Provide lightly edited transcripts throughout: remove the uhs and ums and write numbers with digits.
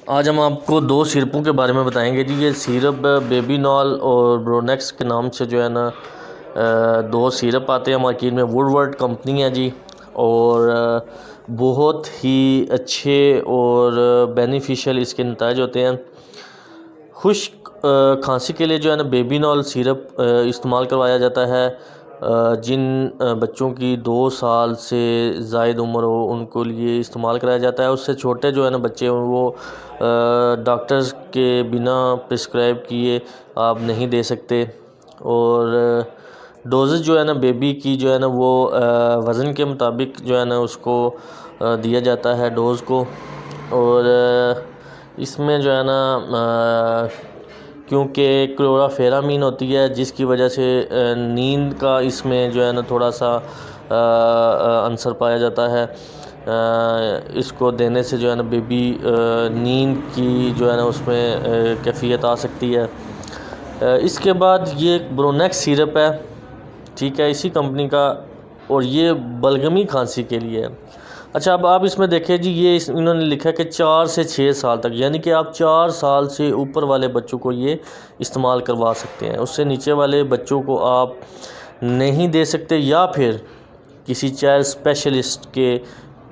आज हम आपको दो सिरपों के बारे में बताएंगे जी। ये सिरप बेबीनॉल और ब्रोनेक्स के नाम से जो है ना दो सिरप आते हैं मार्केट में। वुडवर्ड कंपनी है जी, और बहुत ही अच्छे और बेनिफिशियल इसके नताज होते हैं। खुश्क खांसी के लिए जो है ना बेबीनॉल सिरप इस्तेमाल करवाया जाता है। जिन बच्चों की 2 साल से ज़ायद उम्र हो उनको लिए इस्तेमाल कराया जाता है। उससे छोटे जो है ना बच्चे वो डॉक्टर्स के बिना प्रिस्क्राइब किए आप नहीं दे सकते। और डोजेज जो है ना बेबी की जो है ना वो वज़न के मुताबिक जो है ना उसको दिया जाता है डोज़ को। और इसमें जो है ना क्योंकि क्लोराफेरामीन होती है जिसकी वजह से नींद का इसमें जो है ना थोड़ा सा अंसर पाया जाता है। इसको देने से जो है ना बेबी नींद की जो है ना उसमें कैफियत आ सकती है। इसके बाद ये ब्रोनेक्स सिरप है, ठीक है, इसी कंपनी का, और ये बलगमी खांसी के लिए है। अच्छा, अब आप इसमें देखें जी, ये इन्होंने लिखा है कि 4 से 6 साल तक, यानी कि आप 4 साल से ऊपर वाले बच्चों को ये इस्तेमाल करवा सकते हैं। उससे नीचे वाले बच्चों को आप नहीं दे सकते, या फिर किसी चाइल्ड स्पेशलिस्ट के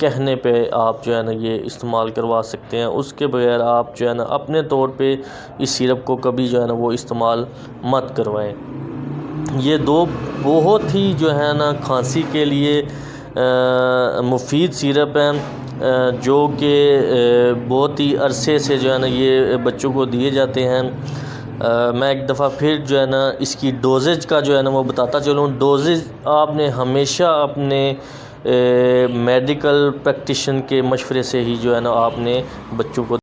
कहने पे आप जो है ना ये इस्तेमाल करवा सकते हैं। उसके बगैर आप जो है ना अपने तौर पे इस सिरप को कभी जो है ना वो इस्तेमाल मत करवाएं। ये दो बहुत ही जो है ना खांसी के लिए मुफीद सिरप हैं, जो कि बहुत ही अरसे से जो है ना ये बच्चों को दिए जाते हैं। मैं एक दफ़ा फिर जो है ना इसकी डोजेज का जो है ना वो बताता चलूँ। डोजेज आपने हमेशा अपने मेडिकल प्रैक्टिशन के मशवरे से ही जो है ना आपने बच्चों को